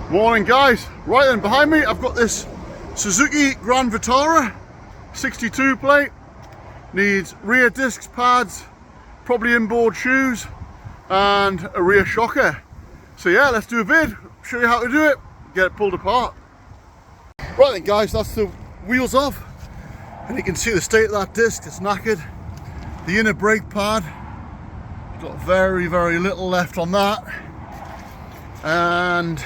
Morning guys, right then behind me I've got this Suzuki Grand Vitara 62 plate, needs rear discs, pads, probably inboard shoes and a rear shocker. So yeah, let's do a vid, show you how to do it, get it pulled apart. Right then guys, that's the wheels off and you can see the state of that disc, it's knackered. The inner brake pad, got very little left on that, and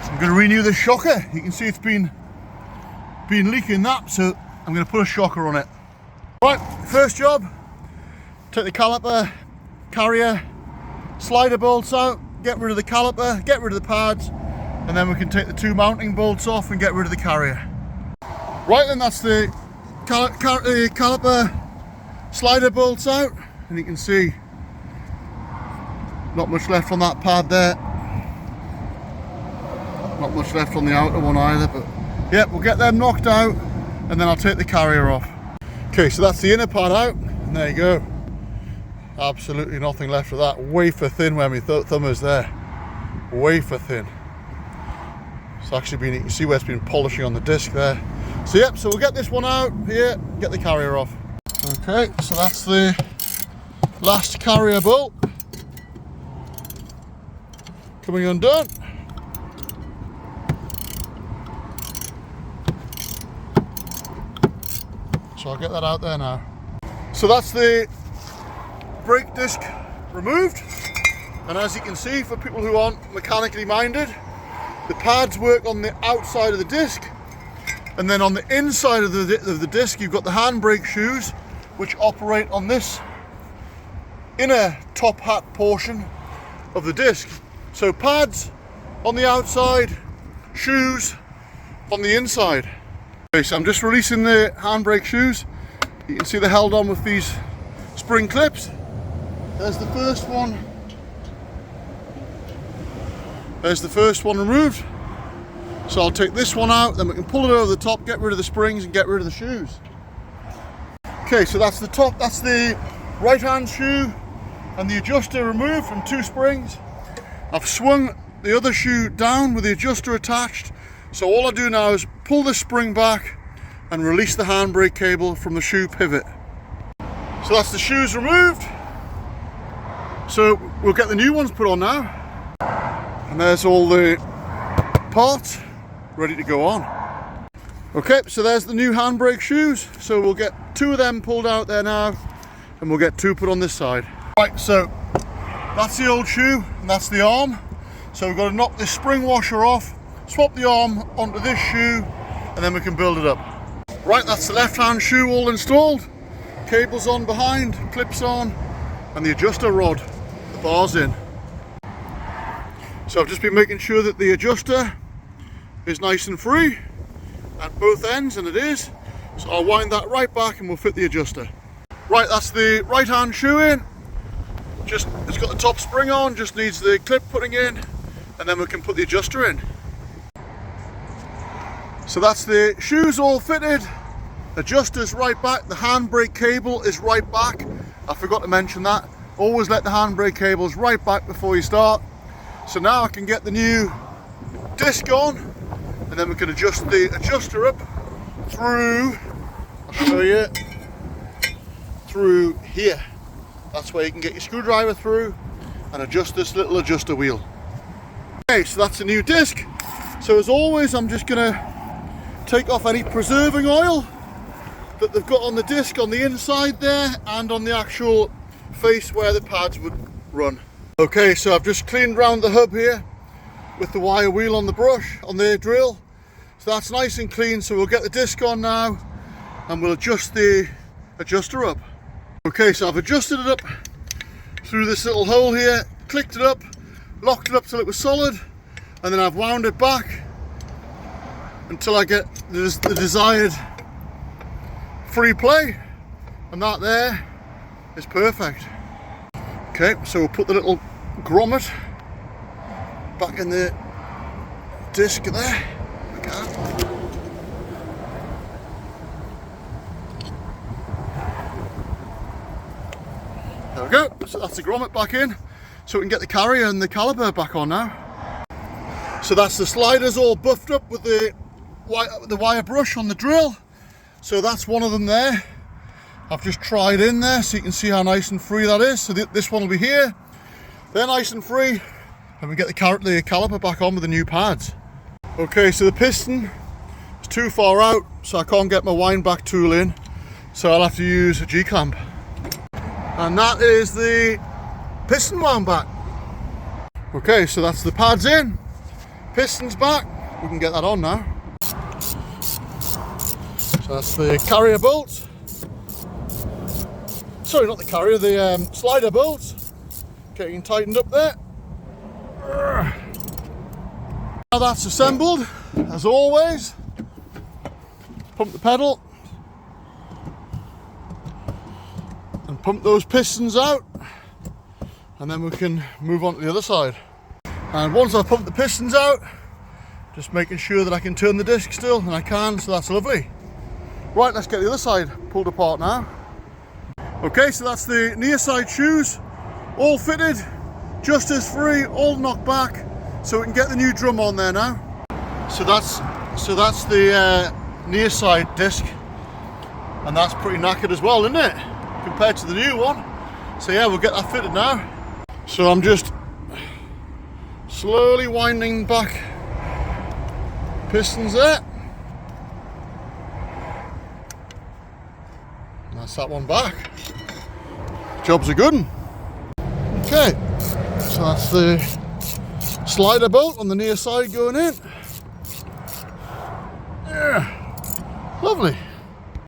I'm going to renew the shocker. You can see it's been leaking that, so I'm going to put a shocker on it. Right, first job, take the caliper, carrier, slider bolts out, get rid of the caliper, get rid of the pads, and then we can take the two mounting bolts off and get rid of the carrier. Right then, that's the caliper slider bolts out, and you can see not much left on that pad there. Not much left on the outer one either, but yeah, we'll get them knocked out and then I'll take the carrier off. Okay, so that's the inner pad out, and there you go. Absolutely nothing left of that. Wafer thin where my thumb is there. Wafer thin. It's actually been, you can see where it's been polishing on the disc there. So yep, so we'll get this one out here, get the carrier off. Okay, so that's the last carrier bolt coming undone. So I'll get that out there now. So that's the brake disc removed, and as you can see, for people who aren't mechanically minded, the pads work on the outside of the disc, and then on the inside of the disc you've got the handbrake shoes which operate on this inner top hat portion of the disc. So pads on the outside, shoes on the inside. Okay, so I'm just releasing the handbrake shoes. You can see they're held on with these spring clips. There's the first one. There's the first one removed. So I'll take this one out, then we can pull it over the top, get rid of the springs and get rid of the shoes. Okay, so that's the top, that's the right hand shoe and the adjuster removed from two springs. I've swung the other shoe down with the adjuster attached. So all I do now is pull the spring back and release the handbrake cable from the shoe pivot. So that's the shoes removed. So we'll get the new ones put on now. And there's all the parts ready to go on. Okay, so there's the new handbrake shoes. So we'll get two of them pulled out there now and we'll get two put on this side. Right, so that's the old shoe and that's the arm. So we've got to knock this spring washer off, swap the arm onto this shoe, and then we can build it up. Right, that's the left hand shoe all installed. Cables on behind, clips on, and the adjuster rod, the bars in. So I've just been making sure that the adjuster is nice and free at both ends, and it is. So I'll wind that right back and we'll fit the adjuster. Right, that's the right hand shoe in. Just, it's got the top spring on, just needs the clip putting in, and then we can put the adjuster in. So that's the shoes all fitted, adjuster's right back, the handbrake cable is right back. I forgot to mention that. Always let the handbrake cables right back before you start. So now I can get the new disc on, and then we can adjust the adjuster up through, I'll show you, through here. That's where you can get your screwdriver through and adjust this little adjuster wheel. Okay, so that's a new disc. So as always, I'm just gonna take off any preserving oil that they've got on the disc on the inside there and on the actual face where the pads would run. Okay, so I've just cleaned around the hub here with the wire wheel on the brush, on the drill. So that's nice and clean, so we'll get the disc on now and we'll adjust the adjuster up. Okay, so I've adjusted it up through this little hole here, clicked it up, locked it up till it was solid, and then I've wound it back until I get the desired free play, and that there is perfect. Okay, so we'll put the little grommet back in the disc there. Okay. There we go, so that's the grommet back in. so we can get the carrier and the caliper back on now. So that's the sliders all buffed up with the wire brush on the drill. So that's one of them there. I've just tried in there so you can see how nice and free that is. So this one will be here. They're nice and free, and we get the caliper back on with the new pads. Okay, so the piston is too far out, so I can't get my wind back tool in. So I'll have to use a G-clamp. And that is the piston wound back. Okay, so that's the pads in, pistons back. We can get that on now. So that's the carrier bolt. Sorry, not the carrier, the slider bolt. Getting tightened up there. Now that's assembled, as always. Pump the pedal. And pump those pistons out. And then we can move on to the other side. And once I've pumped the pistons out, just making sure that I can turn the disc still, and I can, so that's lovely. Right, let's get the other side pulled apart now. Okay, so that's the near side shoes, all fitted, just as free, all knocked back, so we can get the new drum on there now. So that's the near side disc, and that's pretty knackered as well, isn't it, compared to the new one? So yeah, we'll get that fitted now. So I'm just slowly winding back pistons there. And that's that one back. Job's a good one. Okay, so that's the slider bolt on the near side going in. Yeah, lovely.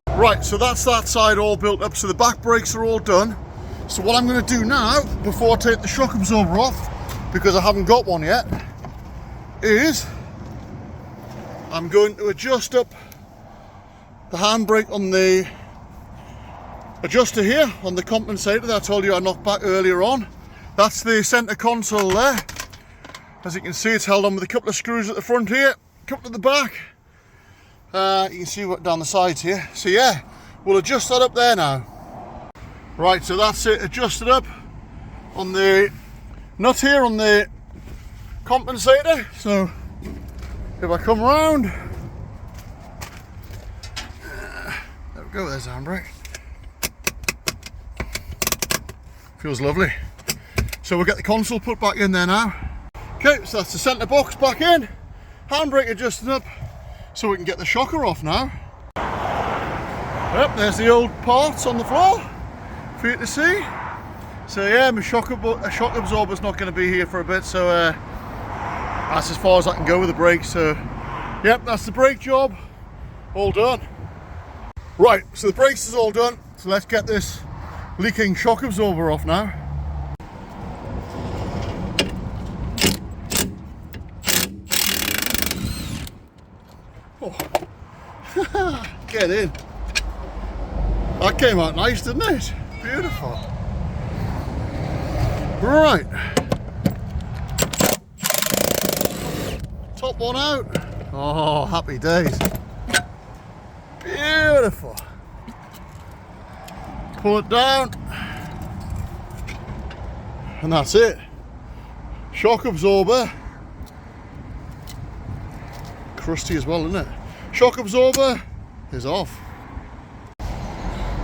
Right, so that's that side all built up, so the back brakes are all done. So what I'm going to do now, before I take the shock absorber off, because I haven't got one yet, is I'm going to adjust up the handbrake on the adjuster here, on the compensator that I told you I knocked back earlier on. That's the centre console there. As you can see, it's held on with a couple of screws at the front here, a couple at the back. You can see what down the sides here. So yeah, we'll adjust that up there now. Right, so that's it adjusted up on the nut here on the compensator. So if I come round, there we go, there's the handbrake. Feels lovely. So we'll get the console put back in there now. Okay, so that's the centre box back in, handbrake adjusted up, so we can get the shocker off now. Yep, there's the old parts on the floor for you to see. So yeah, my shock absorber's not going to be here for a bit, so that's as far as I can go with the brakes. So yep, that's the brake job all done. Right, so the brakes is all done, so let's get this leaking shock absorber off now. Oh. Get in. That came out nice, didn't it? Beautiful. Right. Top one out. Oh, happy days. Beautiful. Pull it down. And that's it. Shock absorber. Crusty as well, isn't it? Shock absorber is off.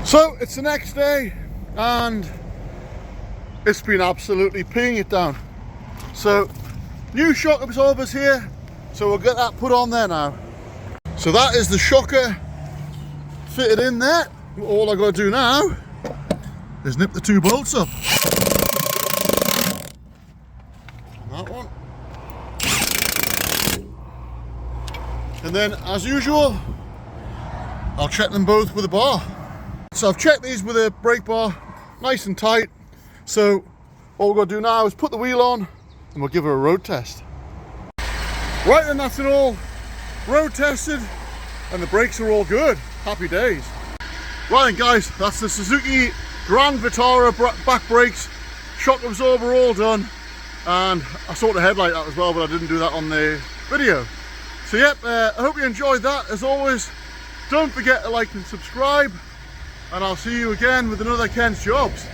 So it's the next day and it's been absolutely peeing it down. So new shock absorbers here, so we'll get that put on there now. So that is the shocker fitted in there. All I got to do now is nip the two bolts up. That one. And then, as usual, I'll check them both with a bar. So I've checked these with a brake bar, nice and tight. So all we're going to do now is put the wheel on and we'll give her a road test. Right then, that's it all road tested and the brakes are all good. Happy days. Right then guys, that's the Suzuki Grand Vitara back brakes, shock absorber all done, and I sorted the headlight out as well, but I didn't do that on the video. So yep, I hope you enjoyed that. As always, don't forget to like and subscribe, and I'll see you again with another Ken's Jobs.